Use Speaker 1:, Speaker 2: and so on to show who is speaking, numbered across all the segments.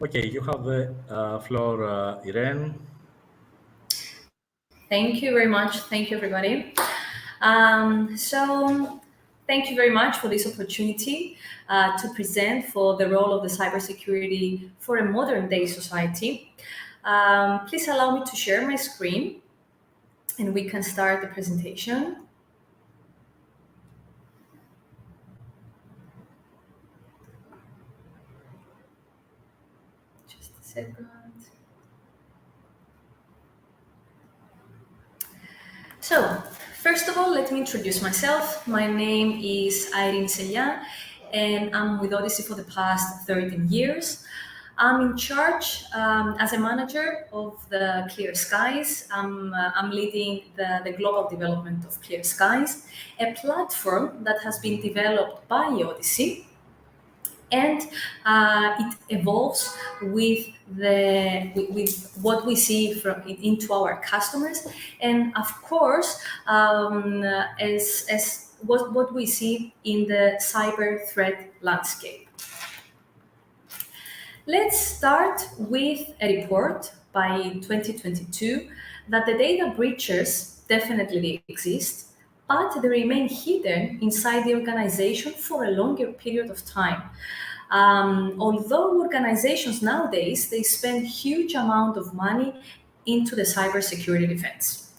Speaker 1: Okay, you have the floor, Irene.
Speaker 2: Thank you very much. Thank you, everybody. So thank you very much for this opportunity to present for the role of the cybersecurity for a modern day society. Please allow me to share my screen and we can start the presentation. Just a second. So, first of all, let me introduce myself. My name is Irene Selia, and I'm with Odyssey for the past 13 years. I'm in charge as a manager of the ClearSkies. I'm leading the global development of ClearSkies, a platform that has been developed by Odyssey, and it evolves with what we see from into our customers, and of course, as what we see in the cyber threat landscape. Let's start with a report by 2022 that the data breaches definitely exist, but they remain hidden inside the organization for a longer period of time. Although organizations nowadays, they spend huge amount of money into the cybersecurity defense.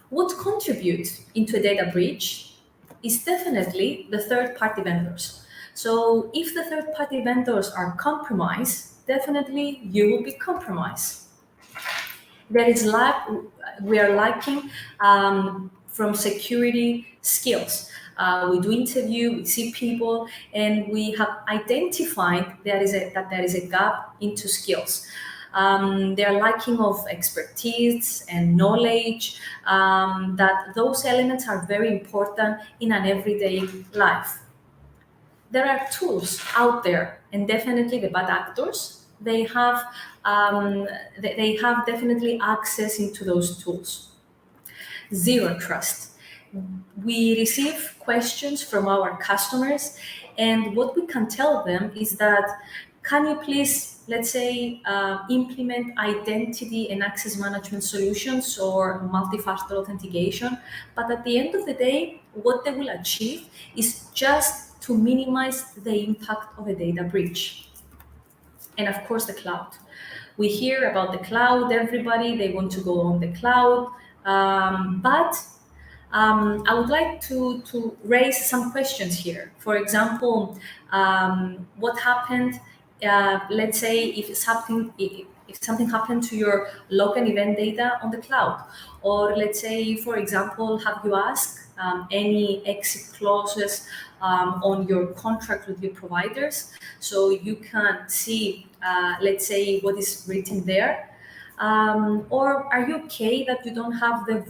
Speaker 2: What contributes into a data breach is definitely the third-party vendors. So if the third-party vendors are compromised, definitely you will be compromised. We are lacking from security skills. We do interview, we see people, and we have identified that there is a gap into skills. They are lacking of expertise and knowledge, that those elements are very important in an everyday life. There are tools out there, and definitely the bad actors, they have definitely access into those tools. Zero trust. We receive questions from our customers, and what we can tell them is that, can you please, let's say, implement identity and access management solutions or multi-factor authentication, but at the end of the day, what they will achieve is just to minimize the impact of a data breach. And of course, the cloud. We hear about the cloud, everybody, they want to go on the cloud, but I would like to raise some questions here. For example, what happened, let's say if something happened to your log and event data on the cloud, or let's say, for example, have you asked any exit clauses on your contract with your providers, so you can see, let's say, what is written there? Or are you okay that you don't have the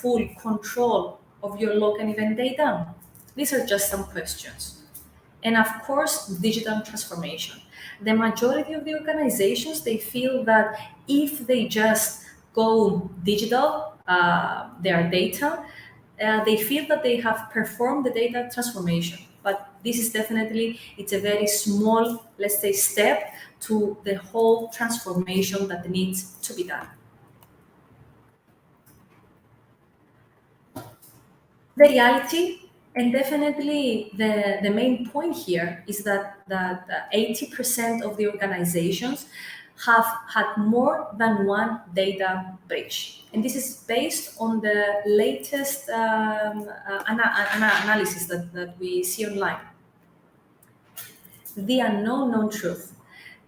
Speaker 2: full control of your log and event data? These are just some questions. And of course, digital transformation. The majority of the organizations, they feel that if they just go digital, their data, they feel that they have performed the data transformation. But this is definitely, it's a very small, let's say, step to the whole transformation that needs to be done. The reality, and definitely the main point here, is that 80% of the organizations have had more than one data breach. And this is based on the latest analysis that we see online. The unknown truth.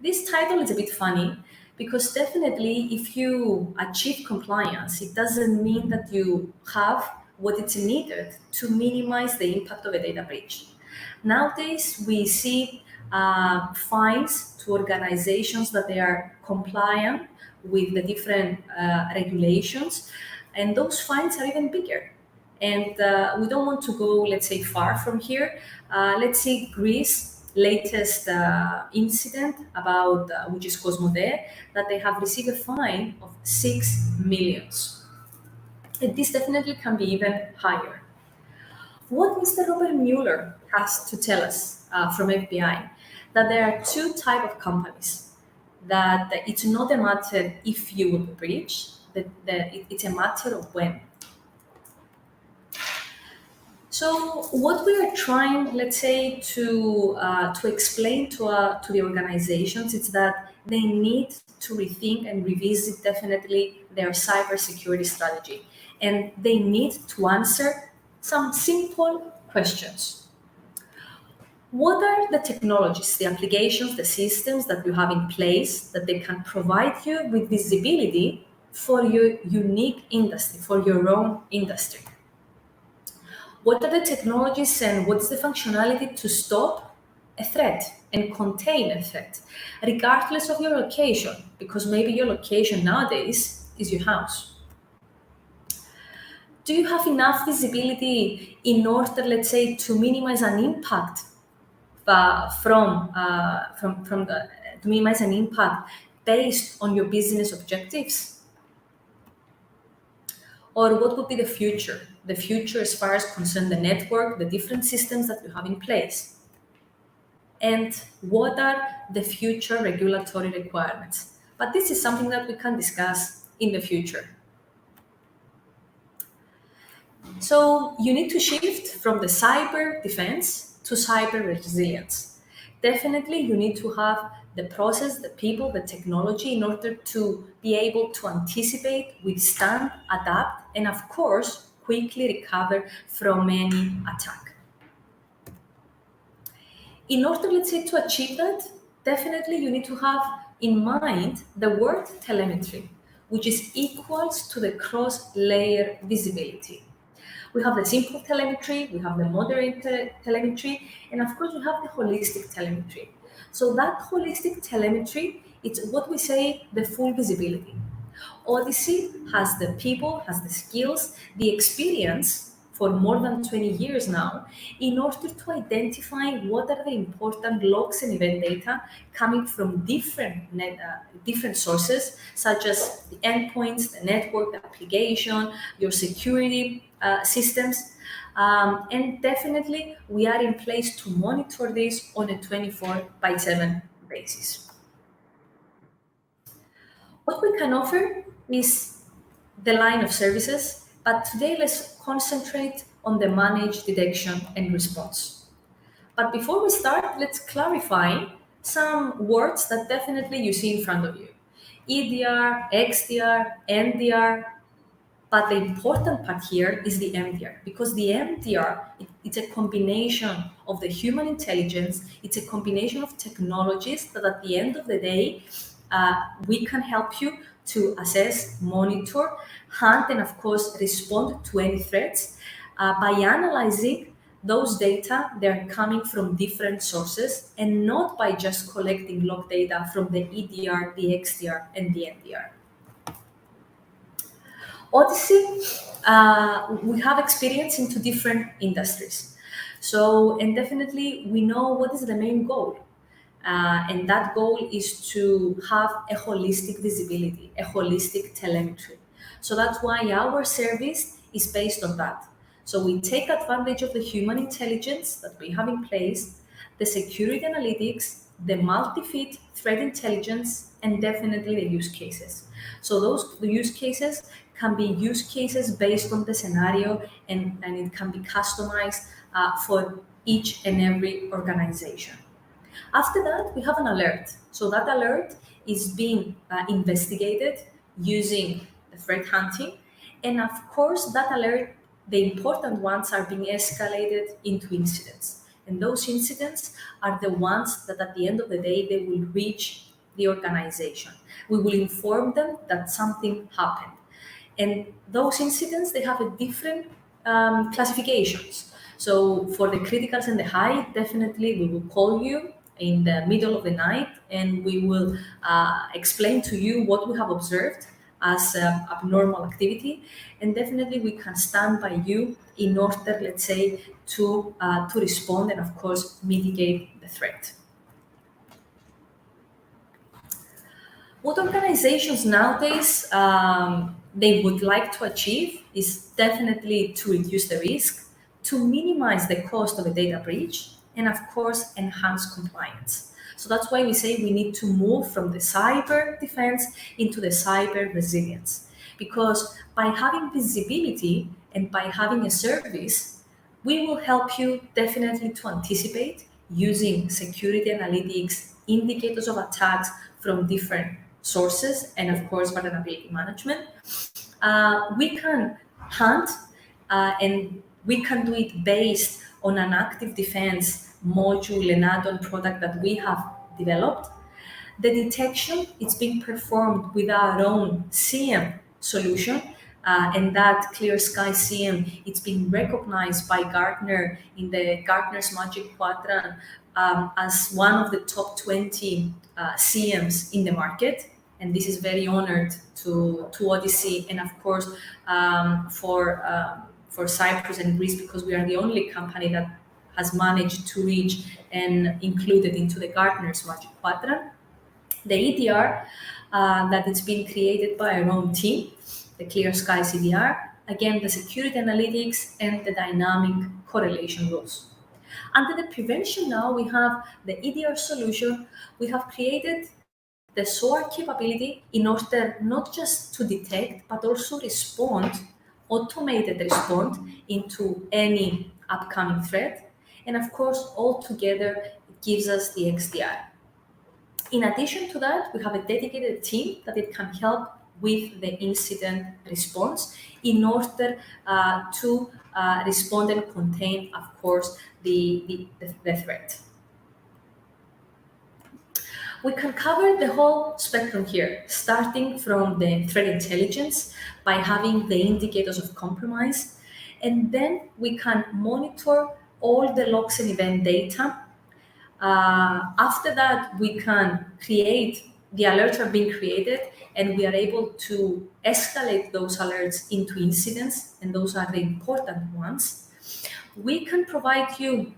Speaker 2: This title is a bit funny because definitely if you achieve compliance, it doesn't mean that you have what is needed to minimize the impact of a data breach. Nowadays, we see fines to organizations that they are compliant with the different regulations, and those fines are even bigger. And we don't want to go, let's say, far from here. Let's see Greece latest incident about, which is Cosmode, that they have received a fine of 6 million. And this definitely can be even higher. What Mr. Robert Mueller has to tell us from FBI, that there are two types of companies. That it's not a matter if you will breach, it's a matter of when. So what we are trying, let's say, to explain to the organizations is that they need to rethink and revisit definitely their cybersecurity strategy, and they need to answer some simple questions. What are the technologies, the applications, the systems that you have in place that they can provide you with visibility for your unique industry, for your own industry? What are the technologies and what's the functionality to stop a threat and contain a threat, regardless of your location? Because maybe your location nowadays is your house. Do you have enough visibility in order, let's say, to minimize an impact to minimize an impact based on your business objectives? Or what would be the future? The future as far as concern the network, the different systems that you have in place. And what are the future regulatory requirements? But this is something that we can discuss in the future. So you need to shift from the cyber defense to cyber resilience. Definitely, you need to have the process, the people, the technology in order to be able to anticipate, withstand, adapt, and of course, quickly recover from any attack. In order, let's say, to achieve that, definitely you need to have in mind the word telemetry, which is equals to the cross-layer visibility. We have the simple telemetry, we have the moderate telemetry, and of course we have the holistic telemetry. So that holistic telemetry, it's what we say the full visibility. Odyssey has the people, has the skills, the experience for more than 20 years now in order to identify what are the important logs and event data coming from different sources, such as the endpoints, the network, the application, your security systems. And definitely we are in place to monitor this on a 24/7 basis. What we can offer is the line of services, but today let's concentrate on the managed detection and response. But before we start, let's clarify some words that definitely you see in front of you. EDR, XDR, NDR, but the important part here is the MDR, because the MDR, it's a combination of the human intelligence, it's a combination of technologies that at the end of the day, we can help you to assess, monitor, hunt, and of course, respond to any threats by analyzing those data. They're coming from different sources and not by just collecting log data from the EDR, the XDR, and the NDR. Odyssey, we have experience into different industries. So, and definitely we know what is the main goal. And that goal is to have a holistic visibility, a holistic telemetry. So that's why our service is based on that. So we take advantage of the human intelligence that we have in place, the security analytics, the multi-feed threat intelligence, and definitely the use cases. So the use cases can be use cases based on the scenario, and it can be customized for each and every organization. After that, we have an alert. So that alert is being investigated using the threat hunting. And of course, that alert, the important ones are being escalated into incidents. And those incidents are the ones that at the end of the day, they will reach the organization. We will inform them that something happened. And those incidents, they have a different classifications. So for the criticals and the high, definitely we will call you in the middle of the night and we will explain to you what we have observed as abnormal activity. And definitely we can stand by you in order, let's say, to respond and of course mitigate the threat. What organizations nowadays they would like to achieve is definitely to reduce the risk, to minimize the cost of a data breach, and of course enhance compliance. So that's why we say we need to move from the cyber defense into the cyber resilience. Because by having visibility and by having a service, we will help you definitely to anticipate using security analytics, indicators of attacks from different sources, and of course, vulnerability management. We can hunt and we can do it based on an active defense module and add-on product that we have developed. The detection is being performed with our own CM solution, and that ClearSkies CM, it's been recognized by Gartner in the Gartner's Magic Quadrant as one of the top 20 CMs in the market. And this is very honored to Odyssey, and of course for Cyprus and Greece, because we are the only company that has managed to reach and included into the Gartner's Magic Quadrant. The EDR that it's been created by our own team, the ClearSkies EDR, again, the security analytics and the dynamic correlation rules. Under the prevention now, we have the EDR solution. We have created the SOAR capability in order not just to detect, but also respond, automated response into any upcoming threat. And of course, all together, it gives us the XDR. In addition to that, we have a dedicated team that it can help with the incident response in order to respond and contain, of course, the threat. We can cover the whole spectrum here, starting from the threat intelligence by having the indicators of compromise, and then we can monitor all the logs and event data. After that, we can create, the alerts are being created, and we are able to escalate those alerts into incidents, and those are the important ones. We can provide you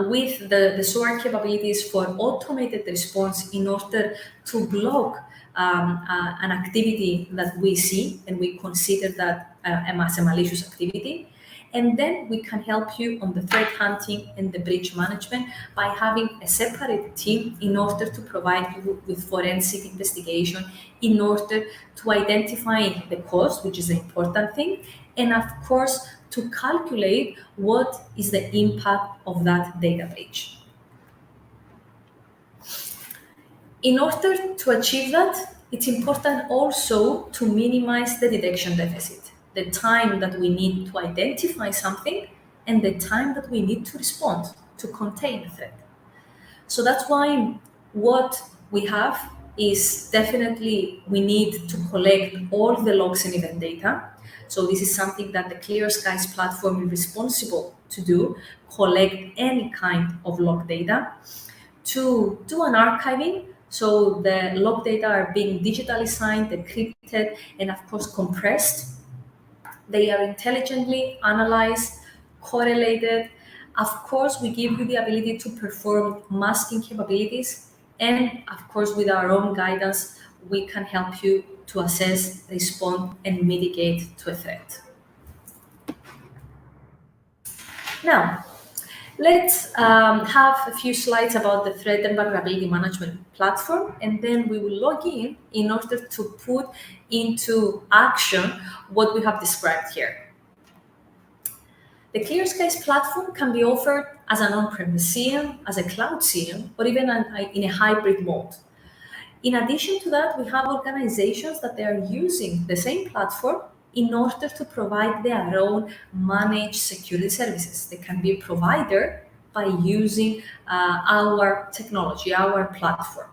Speaker 2: with the SOAR capabilities for automated response in order to block an activity that we see, and we consider that as a malicious activity. And then we can help you on the threat hunting and the breach management by having a separate team in order to provide you with forensic investigation, in order to identify the cause, which is the important thing, and of course, to calculate what is the impact of that data breach. In order to achieve that, it's important also to minimize the detection deficit, the time that we need to identify something and the time that we need to respond to contain a threat. So that's why what we have is definitely we need to collect all the logs and event data. So this is something that the ClearSkies platform is responsible to do, collect any kind of log data, to do an archiving. So the log data are being digitally signed, encrypted, and of course compressed. They are intelligently analyzed, correlated. Of course, we give you the ability to perform masking capabilities. And of course, with our own guidance, we can help you to assess, respond, and mitigate to a threat. Now, let's have a few slides about the threat and vulnerability management platform, and then we will log in order to put into action what we have described here. The ClearSkies platform can be offered as an on-premise CM, as a cloud CM, or even in a hybrid mode. In addition to that, we have organizations that they are using the same platform in order to provide their own managed security services. They can be a provider by using our technology, our platform.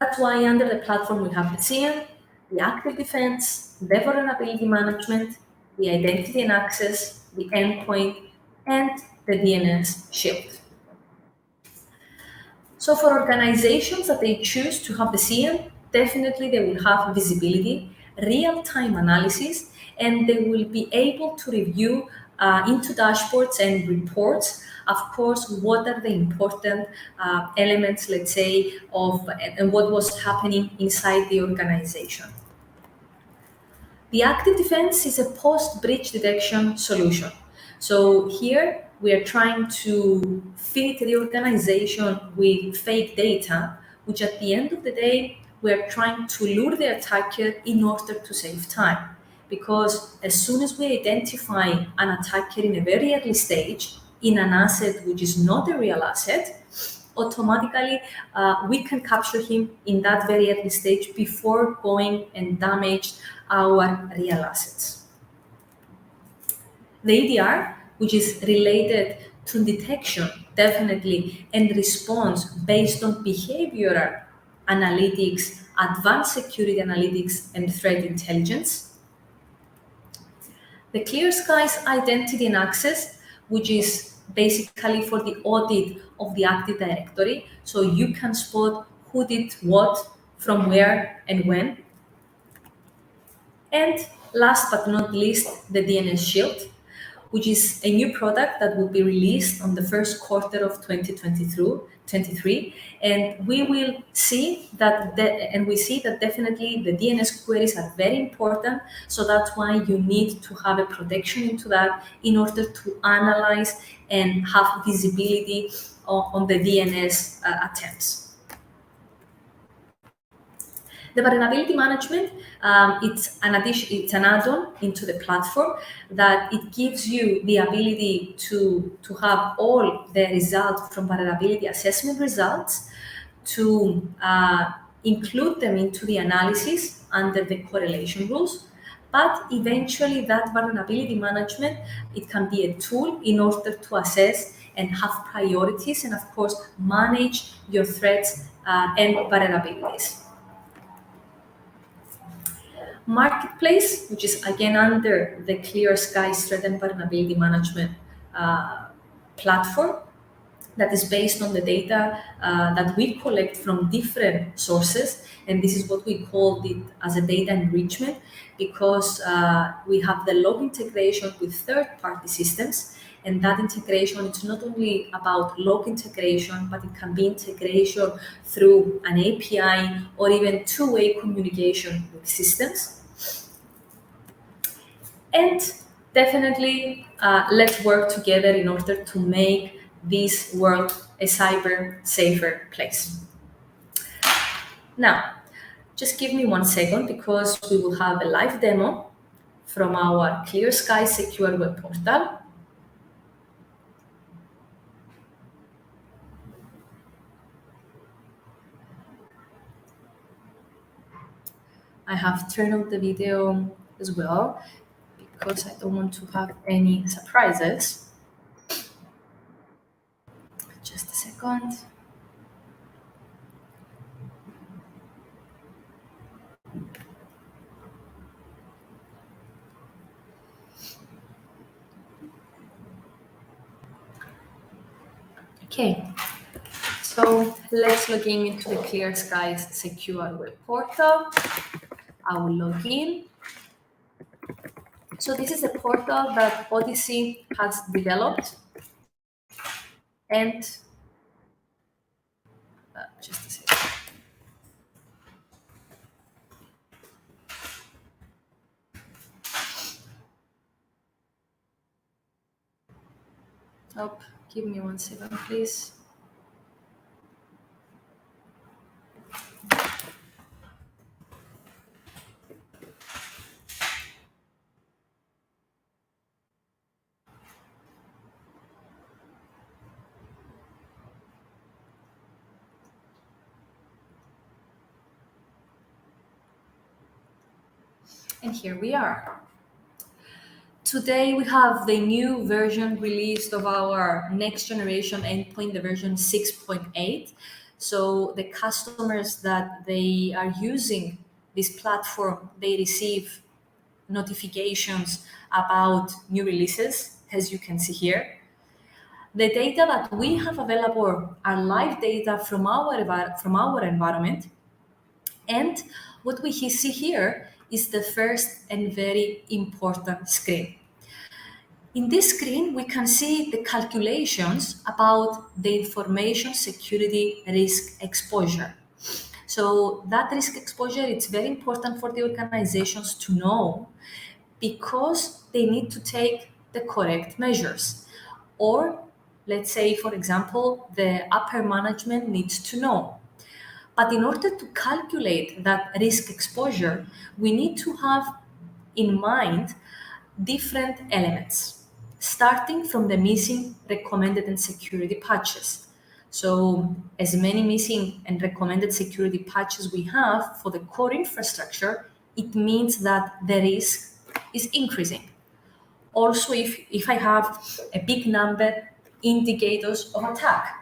Speaker 2: That's why under the platform we have the CM, the active defense, the vulnerability management, the identity and access, the endpoint, and the DNS shield. So for organizations that they choose to have the CM, definitely they will have visibility, real-time analysis, and they will be able to review into dashboards and reports, of course, what are the important elements, let's say, of and what was happening inside the organization. The active defense is a post-breach detection solution. So here we are trying to feed the organization with fake data, which at the end of the day, we are trying to lure the attacker in order to save time. Because as soon as we identify an attacker in a very early stage, in an asset which is not a real asset, automatically we can capture him in that very early stage before going and damage our real assets. The EDR, which is related to detection, definitely, and response based on behavioral analytics, advanced security analytics, and threat intelligence. The ClearSkies identity and access, which is basically for the audit of the Active Directory, so you can spot who did what, from where, and when. And last but not least, the DNS Shield, which is a new product that will be released on the first quarter of 2023. And we will see that, we see that definitely the DNS queries are very important. So that's why you need to have a protection into that in order to analyze and have visibility on the DNS attempts. The vulnerability management, it's an add-on into the platform that it gives you the ability to have all the results from vulnerability assessment results, to include them into the analysis under the correlation rules. But eventually that vulnerability management, it can be a tool in order to assess and have priorities and of course manage your threats and vulnerabilities. Marketplace, which is again under the ClearSkies Threat and Vulnerability Management platform, that is based on the data that we collect from different sources. And this is what we call it as a data enrichment, because we have the log integration with third-party systems. And that integration, it's not only about log integration, but it can be integration through an API or even two-way communication with systems. And definitely, let's work together in order to make this world a cyber safer place. Now, just give me 1 second because we will have a live demo from our ClearSkies Secure Web Portal. I have turned on the video as well because I don't want to have any surprises. Just a second. Okay, so let's log in into the ClearSkies Secure Web Portal. I will log in. So this is a portal that Odyssey has developed. And just a second. Oh, give me 1 second, please. And here we are. Today we have the new version released of our next generation endpoint, the version 6.8. So the customers that they are using this platform, they receive notifications about new releases, as you can see here. The data that we have available are live data from our environment. And what we see here is the first and very important screen. In this screen, we can see the calculations about the information security risk exposure. So that risk exposure, it's very important for the organizations to know because they need to take the correct measures. Or let's say, for example, the upper management needs to know. But in order to calculate that risk exposure, we need to have in mind different elements, starting from the missing recommended and security patches. So as many missing and recommended security patches we have for the core infrastructure, it means that the risk is increasing. Also, if I have a big number indicators of attack,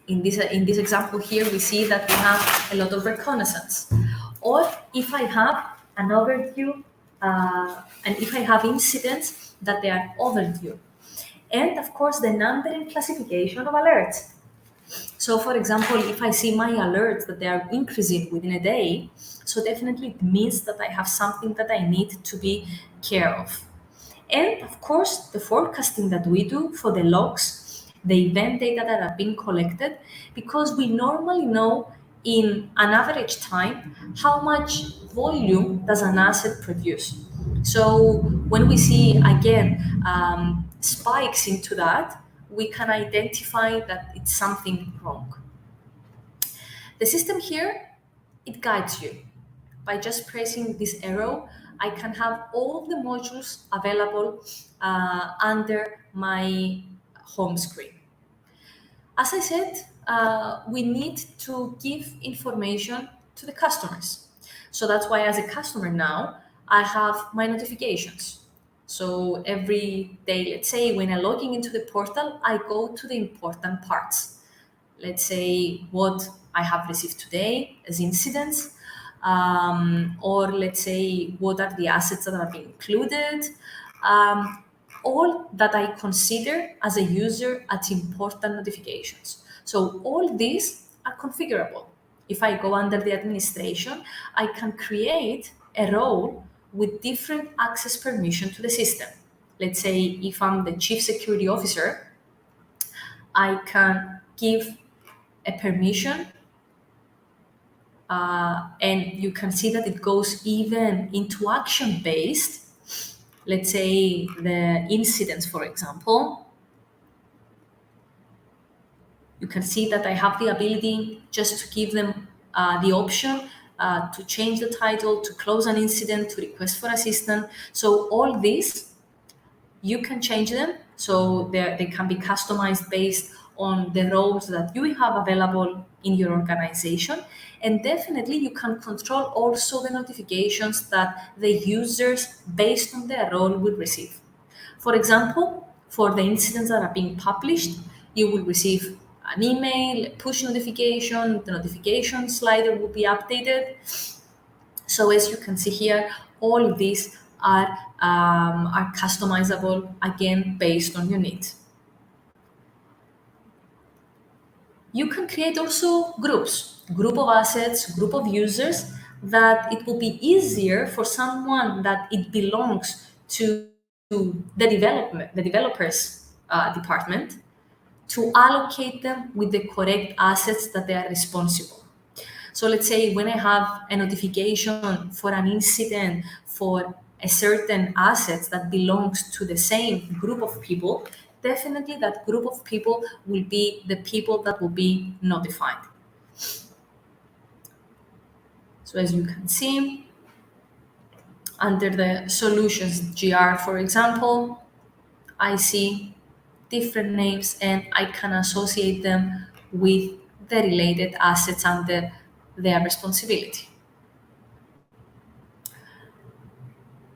Speaker 2: in this example here, we see that we have a lot of reconnaissance. Or if I have an overview, and if I have incidents that they are overdue. And of course, the number and classification of alerts. So for example, if I see my alerts that they are increasing within a day, so definitely it means that I have something that I need to be care of. And of course, the forecasting that we do for the logs, the event data that are being collected, because we normally know in an average time how much volume does an asset produce. So when we see again spikes into that, we can identify that it's something wrong. The system here, it guides you. By just pressing this arrow, I can have all of the modules available under my home screen. As I said, we need to give information to the customers. So that's why as a customer now, I have my notifications. So every day, let's say when I'm logging into the portal, I go to the important parts. Let's say what I have received today as incidents, or let's say what are the assets that are being included, all that I consider as a user as important notifications. So all these are configurable. If I go under the administration, I can create a role with different access permission to the system. Let's say if I'm the chief security officer, I can give a permission, and you can see that it goes even into action based. Let's say the incidents, for example, you can see that I have the ability just to give them the option to change the title, to close an incident, to request for assistance. So all this, you can change them. So they can be customized based on the roles that you have available in your organization. And definitely you can control also the notifications that the users based on their role will receive. For example, for the incidents that are being published, you will receive an email, a push notification, the notification slider will be updated. So as you can see here, all these are customizable, again, based on your needs. You can create also group of assets, group of users, that it will be easier for someone that it belongs to the developers department to allocate them with the correct assets that they are responsible. So let's say when I have a notification for an incident for a certain assets that belongs to the same group of people, definitely that group of people will be the people that will be notified. So as you can see, under the solutions GR, for example, I see different names and I can associate them with the related assets under their responsibility.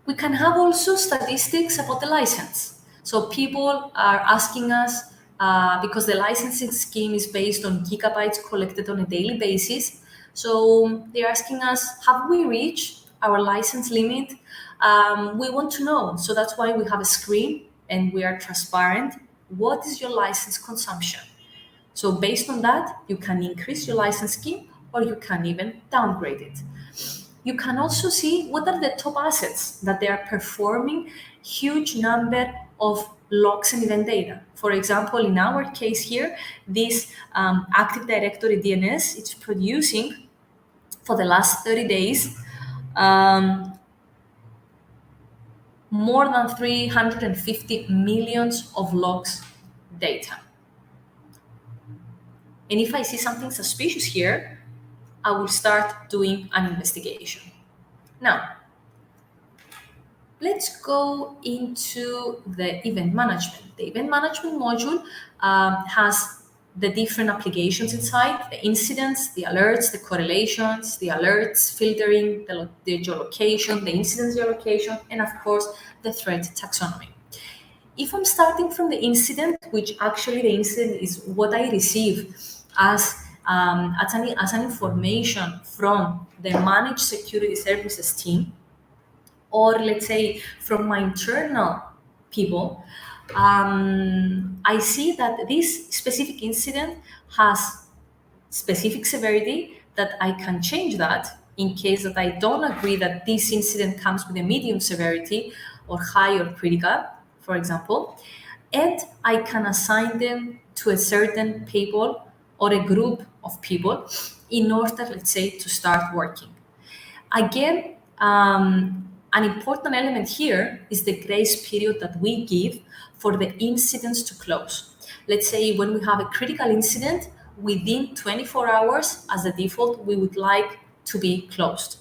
Speaker 2: We can have also statistics about the license. So people are asking us, because the licensing scheme is based on gigabytes collected on a daily basis. So they're asking us, have we reached our license limit? We want to know. So that's why we have a screen and we are transparent. What is your license consumption? So based on that, you can increase your license scheme or you can even downgrade it. You can also see what are the top assets that they are performing huge number of logs and event data. For example, in our case here, this Active Directory DNS, it's producing for the last 30 days more than 350 millions of logs data. And if I see something suspicious here, I will start doing an investigation. Now, let's go into the event management. The event management module has the different applications inside, the incidents, the alerts, the correlations, the alerts, filtering, the geolocation, the incidents geolocation, and of course, the threat taxonomy. If I'm starting from the incident, which actually the incident is what I receive as an information from the managed security services team, or let's say from my internal people, I see that this specific incident has specific severity, that I can change that in case that I don't agree that this incident comes with a medium severity or high or critical, for example, and I can assign them to a certain people or a group of people in order, let's say, to start working. Again, an important element here is the grace period that we give for the incidents to close. Let's say when we have a critical incident, within 24 hours, as a default, we would like to be closed.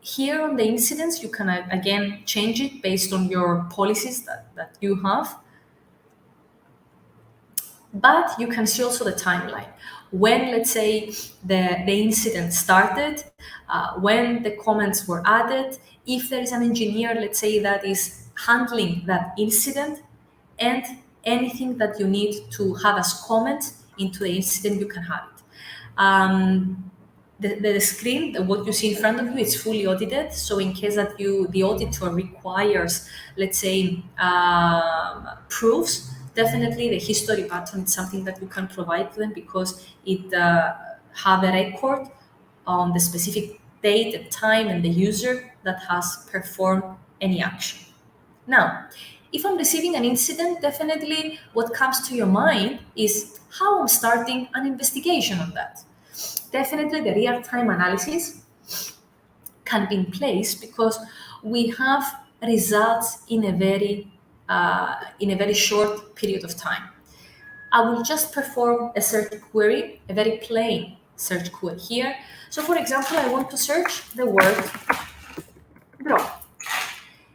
Speaker 2: Here on the incidents, you can again change it based on your policies that you have. But you can see also the timeline. When, let's say, the incident started, when the comments were added, if there is an engineer, let's say, that is handling that incident, and anything that you need to have as comments into the incident, you can have it. The screen, what you see in front of you, is fully audited. So in case that the auditor requires, let's say, proofs, definitely the history button is something that you can provide to them, because it have a record on the specific date and time and the user that has performed any action. Now, if I'm receiving an incident, definitely what comes to your mind is how I'm starting an investigation on that. Definitely the real-time analysis can be in place because we have results in a very short period of time. I will just perform a search query, a very plain search query here. So for example, I want to search the word drop,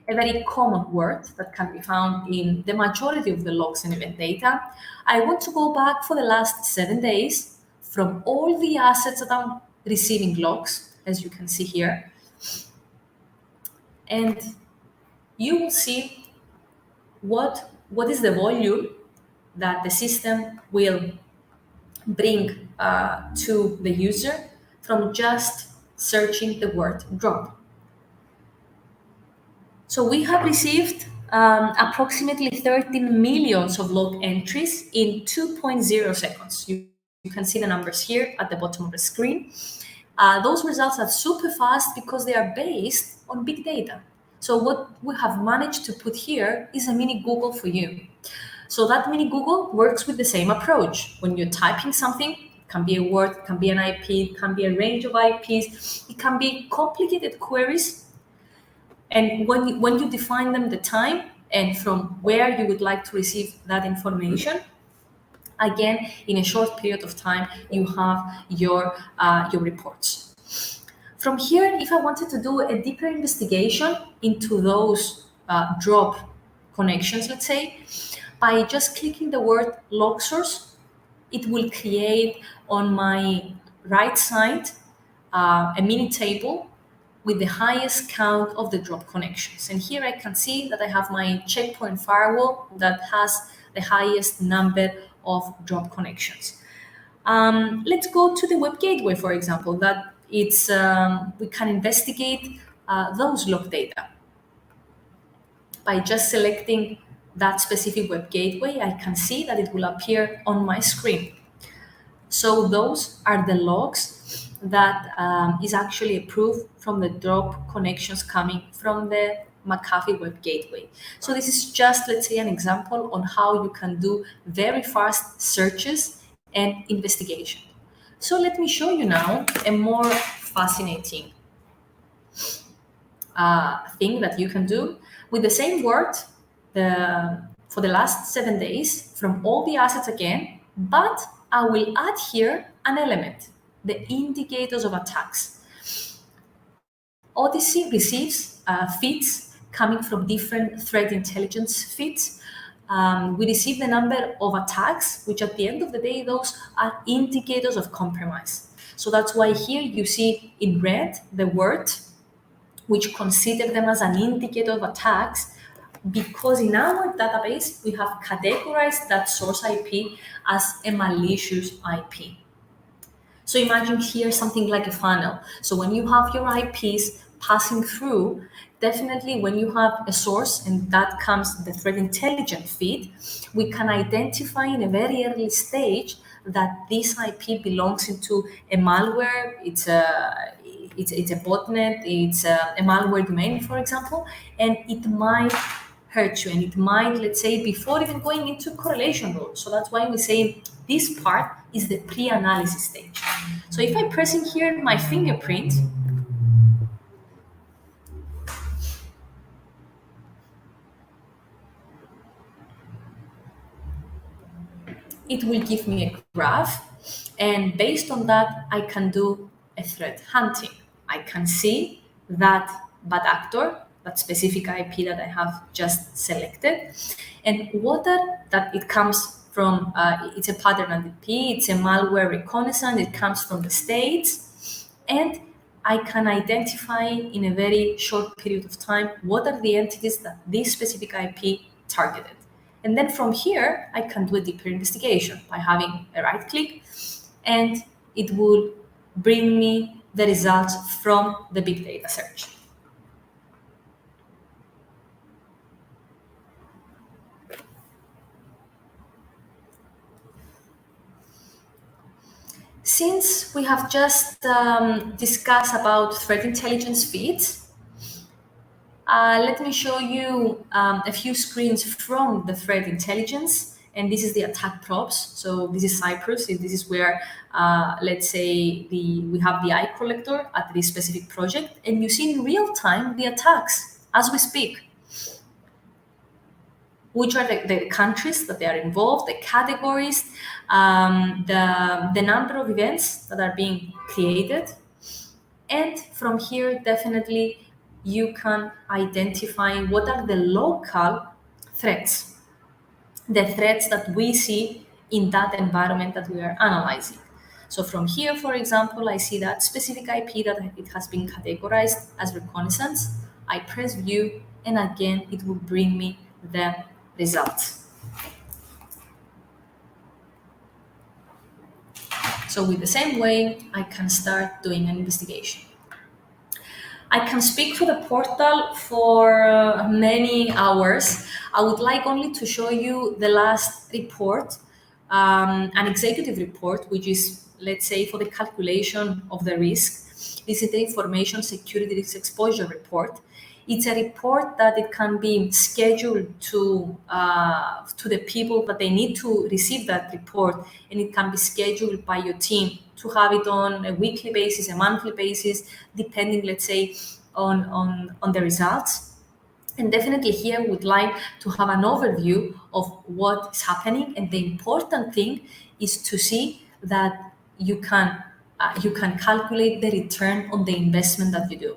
Speaker 2: a very common word that can be found in the majority of the logs and event data. I want to go back for the last 7 days from all the assets that I'm receiving logs, as you can see here. And you will see what is the volume that the system will bring to the user from just searching the word drop. So we have received approximately 13 millions of log entries in 2.0 seconds. You can see the numbers here at the bottom of the screen. Those results are super fast because they are based on big data. So what we have managed to put here is a mini Google for you. So that mini Google works with the same approach. When you're typing something, it can be a word, it can be an IP, it can be a range of IPs, it can be complicated queries. And when you define them, the time and from where you would like to receive that information, again, in a short period of time, you have your reports. From here, if I wanted to do a deeper investigation into those drop connections, let's say, by just clicking the word log source, it will create on my right side a mini table with the highest count of the drop connections. And here I can see that I have my checkpoint firewall that has the highest number of drop connections. Let's go to the web gateway, for example, that it's we can investigate those log data. By just selecting that specific web gateway, I can see that it will appear on my screen. So those are the logs that is actually approved from the drop connections coming from the McAfee web gateway. So this is just, let's say, an example on how you can do very fast searches and investigation. So let me show you now a more fascinating thing that you can do with the same word for the last 7 days from all the assets again, but I will add here an element, the indicators of attacks. Odyssey receives feeds coming from different threat intelligence feeds. We receive the number of attacks, which at the end of the day, those are indicators of compromise. So that's why here you see in red the word, which consider them as an indicator of attacks, because in our database, we have categorized that source IP as a malicious IP. So imagine here something like a funnel. So when you have your IPs passing through, definitely when you have a source and that comes the threat intelligence feed, we can identify in a very early stage that this IP belongs into a malware, it's a botnet, it's a malware domain, for example, and it might hurt you and it might, let's say, before even going into correlation rule. So that's why we say this part is the pre-analysis stage. So if I'm pressing here my fingerprint, it will give me a graph, and based on that, I can do a threat hunting. I can see that bad actor, that specific IP that I have just selected, and whether that it comes from, it's a pattern IP, it's a malware reconnaissance, it comes from the States, and I can identify in a very short period of time what are the entities that this specific IP targeted. And then from here, I can do a deeper investigation by having a right click, and it will bring me the results from the big data search. Since we have just discussed about threat intelligence feeds, let me show you a few screens from the threat intelligence, and this is the attack props. So this is Cyprus. This is where, let's say, we have the eye collector at this specific project, and you see in real time the attacks as we speak. Which are the countries that they are involved, the categories, the number of events that are being created. And from here, definitely, you can identify what are the local threats, the threats that we see in that environment that we are analyzing. So from here, for example, I see that specific IP that it has been categorized as reconnaissance. I press view, and again, it will bring me the results. So with the same way, I can start doing an investigation. I can speak to the portal for many hours. I would like only to show you the last report, an executive report, which is, let's say, for the calculation of the risk. This is the information security risk exposure report. It's a report that it can be scheduled to the people that they need to receive that report, and it can be scheduled by your team to have it on a weekly basis, a monthly basis, depending, let's say, on the results. And definitely here would like to have an overview of what is happening. And the important thing is to see that you can calculate the return on the investment that you do.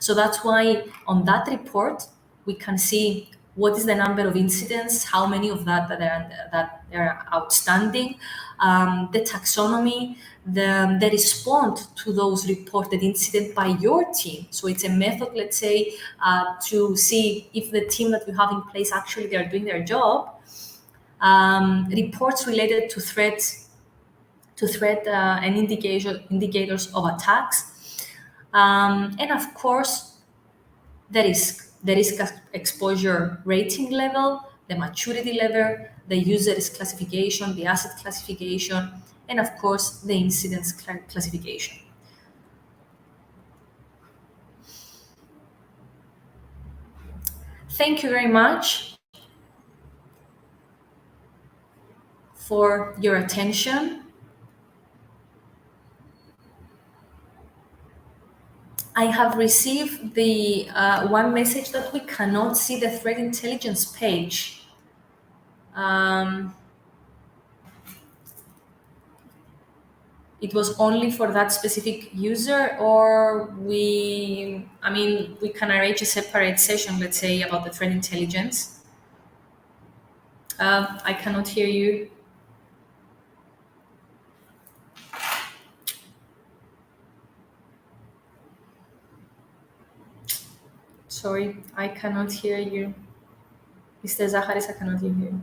Speaker 2: So that's why on that report, we can see what is the number of incidents, how many of that are outstanding, the taxonomy, the response to those reported incidents by your team. So it's a method, let's say, to see if the team that you have in place actually they are doing their job. Reports related to threats, and indicators of attacks, and of course the risk exposure rating level, the maturity level, the user risk classification, the asset classification, and of course the incidents classification. Thank you very much for your attention. I have received the one message that we cannot see the threat intelligence page. It was only for that specific user, or we can arrange a separate session, let's say, about the threat intelligence. I cannot hear you. Sorry, I cannot hear you. Mr. Zaharis, I cannot hear you.